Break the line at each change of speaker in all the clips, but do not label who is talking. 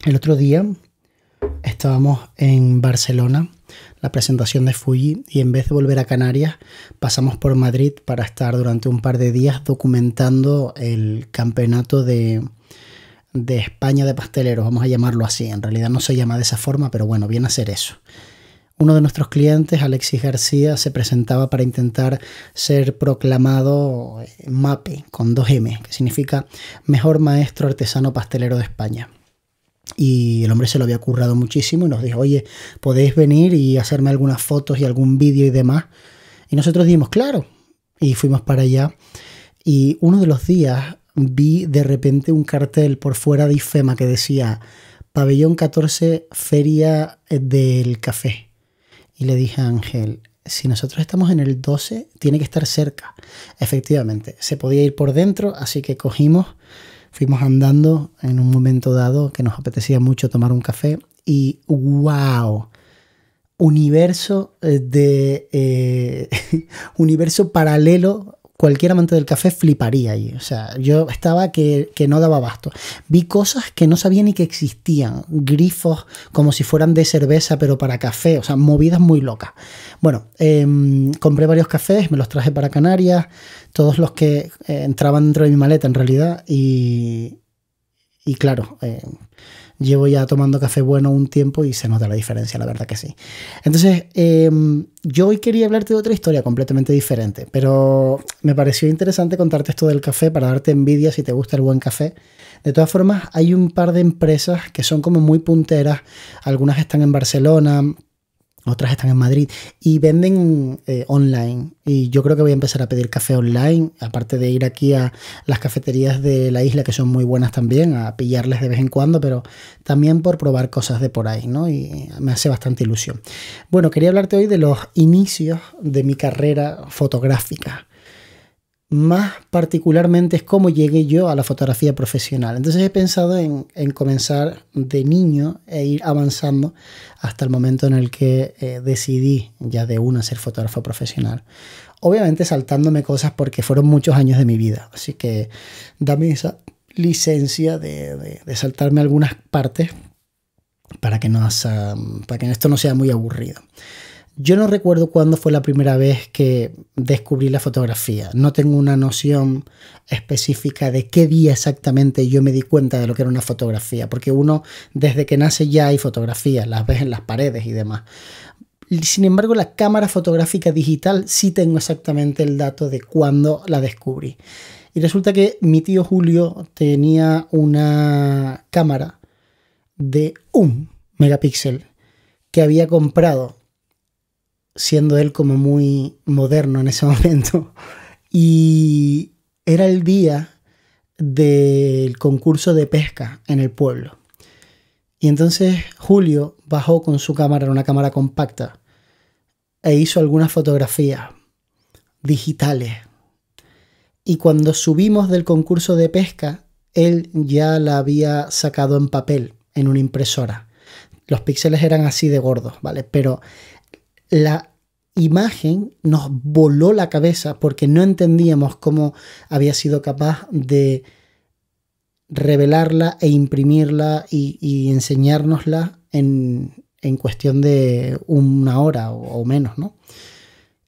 El otro día estábamos en Barcelona, la presentación de Fuji, y en vez de volver a Canarias, pasamos por Madrid para estar durante un par de días documentando el campeonato de España de pasteleros, vamos a llamarlo así. En realidad no se llama de esa forma, pero bueno, viene a ser eso. Uno de nuestros clientes, Alexis García, se presentaba para intentar ser proclamado MAPE, con 2M, que significa Mejor Maestro Artesano Pastelero de España. Y el hombre se lo había currado muchísimo y nos dijo, oye, ¿podéis venir y hacerme algunas fotos y algún vídeo y demás? Y nosotros dijimos, claro. Y fuimos para allá. Y uno de los días vi de repente un cartel por fuera de IFEMA que decía Pabellón 14, Feria del Café. Y le dije a Ángel, si nosotros estamos en el 12, tiene que estar cerca. Efectivamente, se podía ir por dentro, así que fuimos andando en un momento dado que nos apetecía mucho tomar un café y ¡wow! Universo universo paralelo. Cualquier amante del café fliparía ahí. O sea, yo estaba que no daba abasto. Vi cosas que no sabía ni que existían. Grifos como si fueran de cerveza, pero para café. O sea, movidas muy locas. Bueno, compré varios cafés, me los traje para Canarias. Todos los que entraban dentro de mi maleta, en realidad. Y claro, llevo ya tomando café bueno un tiempo y se nota la diferencia, la verdad que sí. Entonces, yo hoy quería hablarte de otra historia completamente diferente, pero me pareció interesante contarte esto del café para darte envidia si te gusta el buen café. De todas formas, hay un par de empresas que son como muy punteras. Algunas están en Barcelona, otras están en Madrid y venden online. Y yo creo que voy a empezar a pedir café online, aparte de ir aquí a las cafeterías de la isla, que son muy buenas también, a pillarles de vez en cuando, pero también por probar cosas de por ahí, ¿no? Y me hace bastante ilusión. Bueno, quería hablarte hoy de los inicios de mi carrera fotográfica. Más particularmente es cómo llegué yo a la fotografía profesional. Entonces he pensado en comenzar de niño e ir avanzando hasta el momento en el que decidí ya de una ser fotógrafo profesional. Obviamente saltándome cosas porque fueron muchos años de mi vida. Así que dame esa licencia de saltarme algunas partes para que esto no sea muy aburrido. Yo no recuerdo cuándo fue la primera vez que descubrí la fotografía. No tengo una noción específica de qué día exactamente yo me di cuenta de lo que era una fotografía, porque uno desde que nace ya hay fotografías, las ves en las paredes y demás. Sin embargo, la cámara fotográfica digital sí tengo exactamente el dato de cuándo la descubrí. Y resulta que mi tío Julio tenía una cámara de 1 megapíxel que había comprado, siendo él como muy moderno en ese momento, y era el día del concurso de pesca en el pueblo. Y entonces Julio bajó con su cámara, era una cámara compacta, e hizo algunas fotografías digitales. Y cuando subimos del concurso de pesca, él ya la había sacado en papel, en una impresora. Los píxeles eran así de gordos, ¿vale? Pero la imagen nos voló la cabeza porque no entendíamos cómo había sido capaz de revelarla e imprimirla y enseñárnosla en cuestión de 1 hora o menos, ¿no?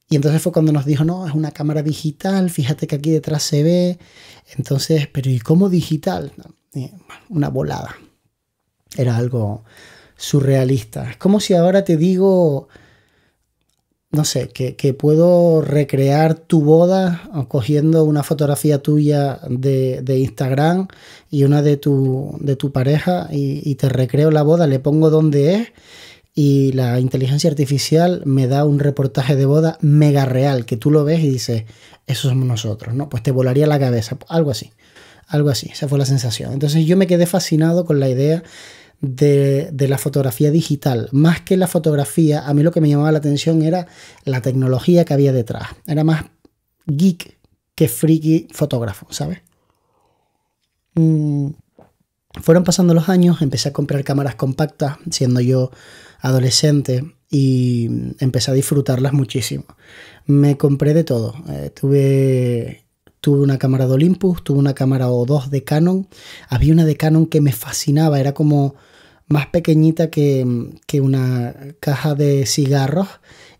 Y entonces fue cuando nos dijo, no, es una cámara digital, fíjate que aquí detrás se ve. Entonces, pero ¿y cómo digital? Una volada. Era algo surrealista. Es como si ahora te digo, no sé, que puedo recrear tu boda cogiendo una fotografía tuya de Instagram y una de tu pareja y te recreo la boda, le pongo dónde es y la inteligencia artificial me da un reportaje de boda mega real, que tú lo ves y dices, eso somos nosotros, ¿no? Pues te volaría la cabeza, algo así, esa fue la sensación. Entonces yo me quedé fascinado con la idea de la fotografía digital. Más que la fotografía, a mí lo que me llamaba la atención era la tecnología que había detrás. Era más geek que friki fotógrafo, ¿sabes? Fueron pasando los años, empecé a comprar cámaras compactas, siendo yo adolescente, y empecé a disfrutarlas muchísimo. Me compré de todo. Tuve una cámara de Olympus, tuve una cámara o dos de Canon. Había una de Canon que me fascinaba, era como más pequeñita que una caja de cigarros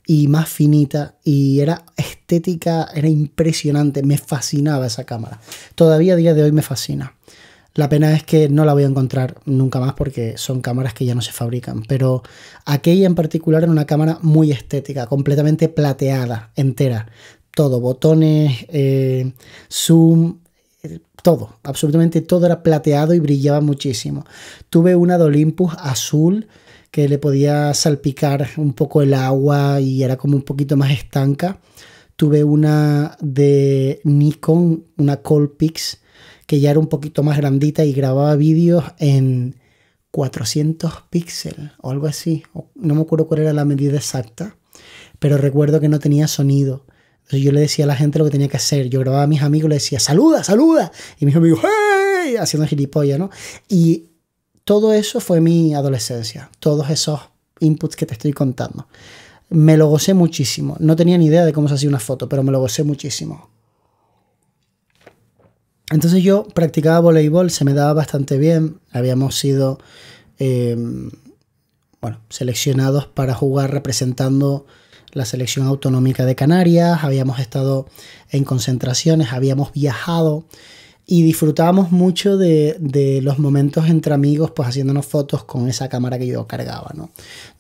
y más finita, y era estética, era impresionante, me fascinaba esa cámara. Todavía a día de hoy me fascina. La pena es que no la voy a encontrar nunca más porque son cámaras que ya no se fabrican, pero aquella en particular era una cámara muy estética, completamente plateada, entera. Todo, botones, zoom, todo, absolutamente todo era plateado y brillaba muchísimo. Tuve una de Olympus azul que le podía salpicar un poco el agua y era como un poquito más estanca. Tuve una de Nikon, una Coolpix, que ya era un poquito más grandita y grababa vídeos en 400 píxeles o algo así. No me acuerdo cuál era la medida exacta, pero recuerdo que no tenía sonido. Entonces yo le decía a la gente lo que tenía que hacer. Yo grababa a mis amigos y les decía, ¡saluda, saluda! Y mis amigos, ¡hey! Haciendo gilipollas, ¿no? Y todo eso fue mi adolescencia. Todos esos inputs que te estoy contando. Me lo gocé muchísimo. No tenía ni idea de cómo se hacía una foto, pero me lo gocé muchísimo. Entonces yo practicaba voleibol, se me daba bastante bien. Habíamos sido seleccionados para jugar representando la selección autonómica de Canarias. Habíamos estado en concentraciones, habíamos viajado y disfrutábamos mucho de los momentos entre amigos, pues haciéndonos fotos con esa cámara que yo cargaba, ¿no?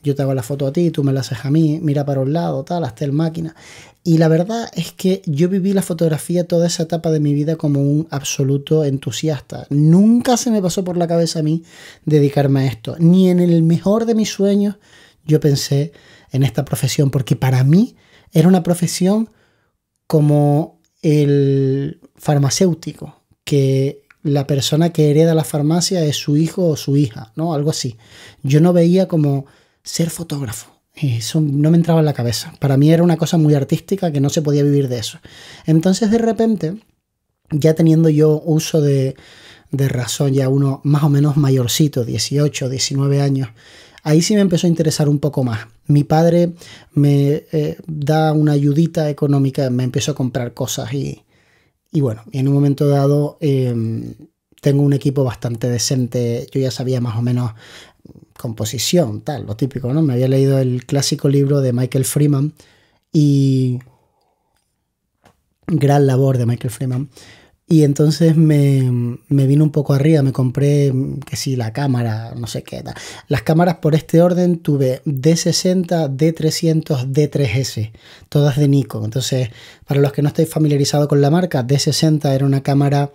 Yo te hago la foto a ti, tú me la haces a mí, mira para un lado, tal, hasta el máquina. Y la verdad es que yo viví la fotografía toda esa etapa de mi vida como un absoluto entusiasta. Nunca se me pasó por la cabeza a mí dedicarme a esto. Ni en el mejor de mis sueños yo pensé en esta profesión, porque para mí era una profesión como el farmacéutico, que la persona que hereda la farmacia es su hijo o su hija, ¿no? Algo así. Yo no veía como ser fotógrafo. Eso no me entraba en la cabeza. Para mí era una cosa muy artística que no se podía vivir de eso. Entonces, de repente, ya teniendo yo uso de razón, ya uno más o menos mayorcito, 18, 19 años, ahí sí me empezó a interesar un poco más. Mi padre me da una ayudita económica, me empezó a comprar cosas y bueno, en un momento dado tengo un equipo bastante decente. Yo ya sabía más o menos composición, tal, lo típico, ¿no? Me había leído el clásico libro de Michael Freeman y gran labor de Michael Freeman. Y entonces me vino un poco arriba, me compré, que sí, la cámara, no sé qué. Las cámaras por este orden tuve D60, D300, D3S, todas de Nikon. Entonces, para los que no estéis familiarizados con la marca, D60 era una cámara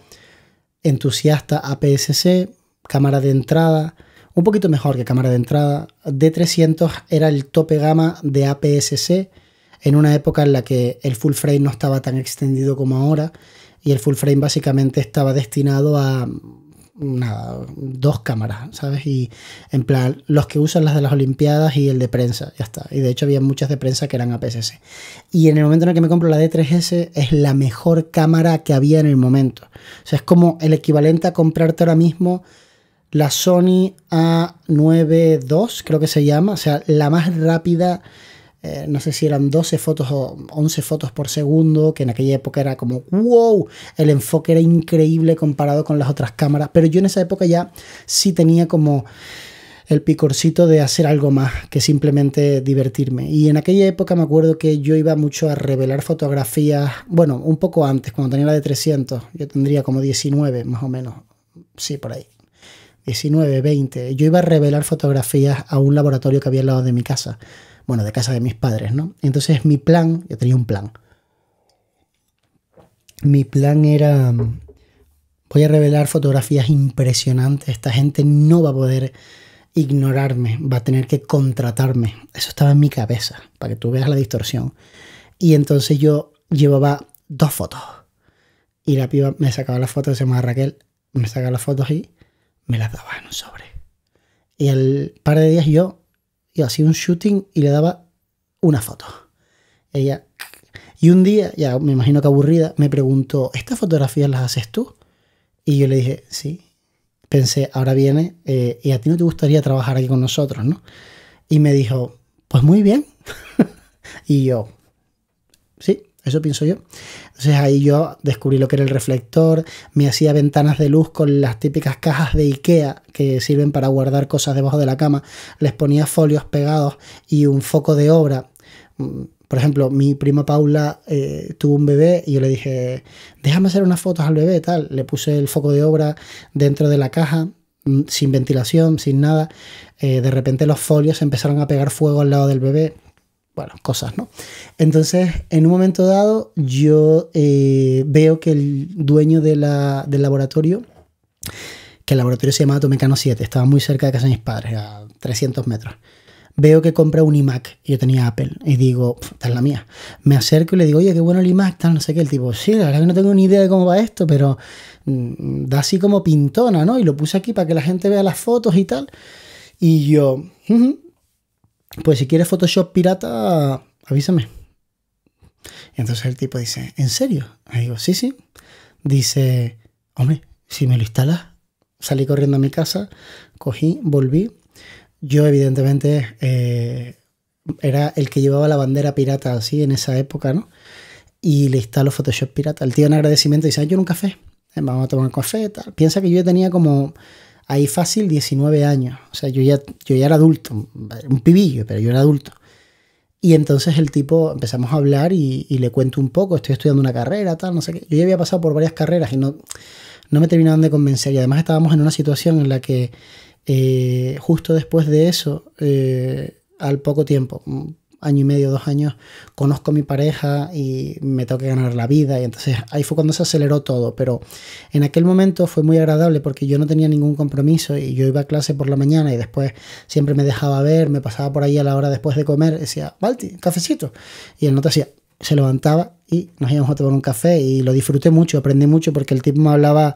entusiasta APS-C, cámara de entrada, un poquito mejor que cámara de entrada. D300 era el tope gama de APS-C, en una época en la que el full frame no estaba tan extendido como ahora. Y el full frame básicamente estaba destinado a dos cámaras, ¿sabes? Y en plan, los que usan las de las Olimpiadas y el de prensa, ya está. Y de hecho había muchas de prensa que eran APS-C. Y en el momento en el que me compro la D3S es la mejor cámara que había en el momento. O sea, es como el equivalente a comprarte ahora mismo la Sony A9 II, creo que se llama. O sea, la más rápida. No sé si eran 12 fotos o 11 fotos por segundo, que en aquella época era como wow, el enfoque era increíble comparado con las otras cámaras, pero yo en esa época ya sí tenía como el picorcito de hacer algo más que simplemente divertirme. Y en aquella época me acuerdo que yo iba mucho a revelar fotografías, bueno, un poco antes, cuando tenía la de 300, yo tendría como 19 más o menos, sí, por ahí, 19, 20, yo iba a revelar fotografías a un laboratorio que había al lado de mi casa. Bueno, de casa de mis padres, ¿no? Entonces mi plan, yo tenía un plan. Mi plan era, voy a revelar fotografías impresionantes. Esta gente no va a poder ignorarme, va a tener que contratarme. Eso estaba en mi cabeza, para que tú veas la distorsión. Y entonces yo llevaba 2 fotos. Y la piba me sacaba las fotos, se llama Raquel, me sacaba las fotos y me las daba en un sobre. Y al par de días yo hacía un shooting y le daba una foto. Ella, y un día, ya me imagino que aburrida, me preguntó, ¿estas fotografías las haces tú? Y yo le dije, sí. Pensé, ahora viene, y a ti no te gustaría trabajar aquí con nosotros, ¿no? Y me dijo, pues muy bien. Y yo, sí, Eso pienso yo. Entonces ahí yo descubrí lo que era el reflector, me hacía ventanas de luz con las típicas cajas de IKEA que sirven para guardar cosas debajo de la cama. Les ponía folios pegados y un foco de obra. Por ejemplo, mi prima Paula tuvo un bebé y yo le dije, déjame hacer unas fotos al bebé, tal. Le puse el foco de obra dentro de la caja, sin ventilación, sin nada. De repente los folios empezaron a pegar fuego al lado del bebé. Bueno, cosas, ¿no? Entonces, en un momento dado, yo veo que el dueño del laboratorio, que el laboratorio se llamaba Tomecano 7, estaba muy cerca de casa de mis padres, a 300 metros. Veo que compra un iMac, y yo tenía Apple, y digo, esta es la mía. Me acerco y le digo, oye, qué bueno el iMac, tal, no sé qué. El tipo, sí, la verdad que no tengo ni idea de cómo va esto, pero da así como pintona, ¿no? Y lo puse aquí para que la gente vea las fotos y tal. Y yo, pues si quieres Photoshop pirata, avísame. Y entonces el tipo dice, ¿en serio? Y digo, sí, sí. Dice, hombre, si me lo instalas. Salí corriendo a mi casa, cogí, volví. Yo evidentemente era el que llevaba la bandera pirata así en esa época, ¿no? Y le instalo Photoshop pirata. El tío en agradecimiento dice, yo un café, vamos a tomar un café, tal. Piensa que yo tenía como ahí fácil 19 años. O sea, yo ya era adulto, un pibillo, pero yo era adulto. Y entonces el tipo, empezamos a hablar y le cuento un poco, estoy estudiando una carrera, tal, no sé qué. Yo ya había pasado por varias carreras y no me terminaban de convencer. Y además estábamos en una situación en la que justo después de eso, al poco tiempo, un año y medio, 2 años, conozco a mi pareja y me tengo que ganar la vida. Y entonces ahí fue cuando se aceleró todo. Pero en aquel momento fue muy agradable porque yo no tenía ningún compromiso y yo iba a clase por la mañana y después siempre me dejaba ver, me pasaba por ahí a la hora después de comer, decía, Balti, cafecito. Y él no te hacía, se levantaba y nos íbamos a tomar un café y lo disfruté mucho, aprendí mucho porque el tipo me hablaba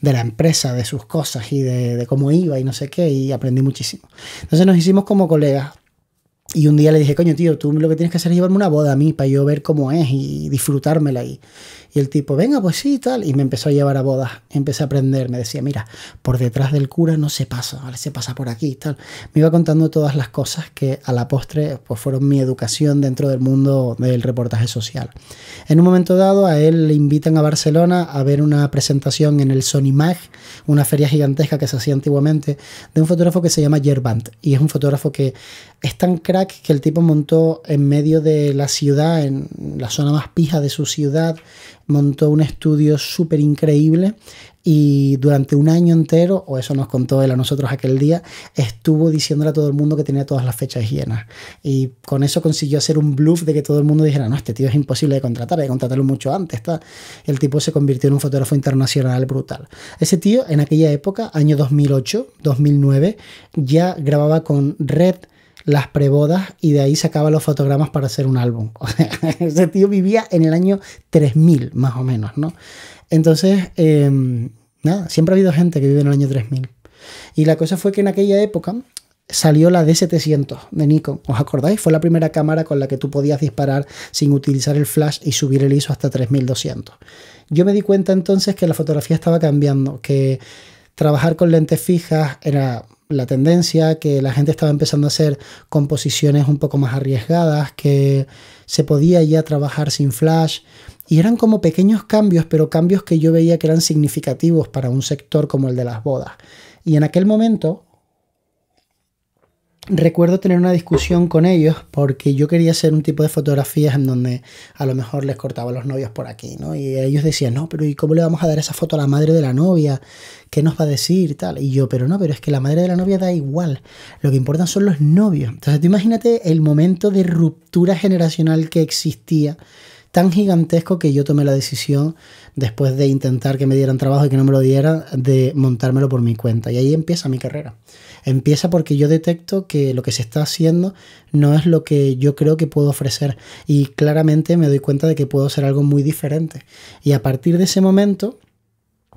de la empresa, de sus cosas y de cómo iba y no sé qué, y aprendí muchísimo. Entonces nos hicimos como colegas. Y un día le dije, coño, tío, tú lo que tienes que hacer es llevarme una boda a mí para yo ver cómo es y disfrutármela. Y el tipo, venga, pues sí, tal. Y me empezó a llevar a bodas. Empecé a aprender. Me decía, mira, por detrás del cura no se pasa, ¿vale? Se pasa por aquí y tal. Me iba contando todas las cosas que a la postre pues fueron mi educación dentro del mundo del reportaje social. En un momento dado a él le invitan a Barcelona a ver una presentación en el Sonimag, una feria gigantesca que se hacía antiguamente, de un fotógrafo que se llama Yerbant. Y es un fotógrafo que es tan crack que el tipo montó en medio de la ciudad, en la zona más pija de su ciudad, montó un estudio súper increíble y durante un año entero, o eso nos contó él a nosotros aquel día, estuvo diciéndole a todo el mundo que tenía todas las fechas llenas. Y con eso consiguió hacer un bluff de que todo el mundo dijera, no, este tío es imposible de contratar, hay que contratarlo mucho antes. Está. El tipo se convirtió en un fotógrafo internacional brutal. Ese tío en aquella época, año 2008, 2009, ya grababa con Red las prebodas y de ahí sacaba los fotogramas para hacer un álbum. O sea, ese tío vivía en el año 3000 más o menos, ¿no? Entonces, nada, siempre ha habido gente que vive en el año 3000. Y la cosa fue que en aquella época salió la D700 de Nikon. ¿Os acordáis? Fue la primera cámara con la que tú podías disparar sin utilizar el flash y subir el ISO hasta 3200. Yo me di cuenta entonces que la fotografía estaba cambiando, que trabajar con lentes fijas era la tendencia, que la gente estaba empezando a hacer composiciones un poco más arriesgadas, que se podía ya trabajar sin flash, y eran como pequeños cambios, pero cambios que yo veía que eran significativos para un sector como el de las bodas. Y en aquel momento recuerdo tener una discusión con ellos porque yo quería hacer un tipo de fotografías en donde a lo mejor les cortaba los novios por aquí, ¿no? Y ellos decían, no, pero ¿y cómo le vamos a dar esa foto a la madre de la novia? ¿Qué nos va a decir y tal? Y yo, pero no, pero es que la madre de la novia da igual. Lo que importan son los novios. Entonces tú imagínate el momento de ruptura generacional que existía, tan gigantesco, que yo tomé la decisión, después de intentar que me dieran trabajo y que no me lo dieran, de montármelo por mi cuenta. Y ahí empieza mi carrera. Empieza porque yo detecto que lo que se está haciendo no es lo que yo creo que puedo ofrecer. Y claramente me doy cuenta de que puedo hacer algo muy diferente. Y a partir de ese momento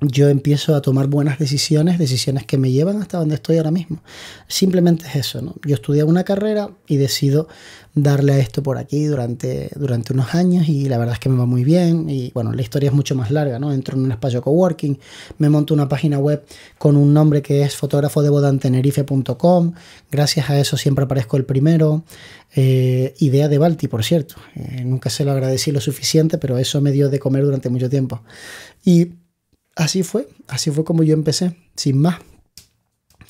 yo empiezo a tomar buenas decisiones, decisiones que me llevan hasta donde estoy ahora mismo. Simplemente es eso, ¿no? Yo estudié una carrera y decido darle a esto por aquí durante unos años y la verdad es que me va muy bien y bueno, la historia es mucho más larga, ¿no? Entro en un espacio coworking, me monto una página web con un nombre que es fotógrafodebodantenerife.com, gracias a eso siempre aparezco el primero, idea de Balti, por cierto, nunca se lo agradecí lo suficiente, pero eso me dio de comer durante mucho tiempo. Y así fue como yo empecé, sin más.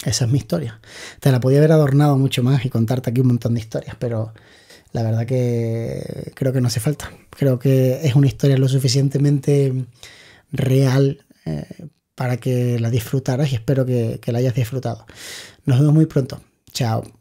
Esa es mi historia. Te la podía haber adornado mucho más y contarte aquí un montón de historias, pero la verdad que creo que no hace falta. Creo que es una historia lo suficientemente real para que la disfrutaras y espero que la hayas disfrutado. Nos vemos muy pronto. Chao.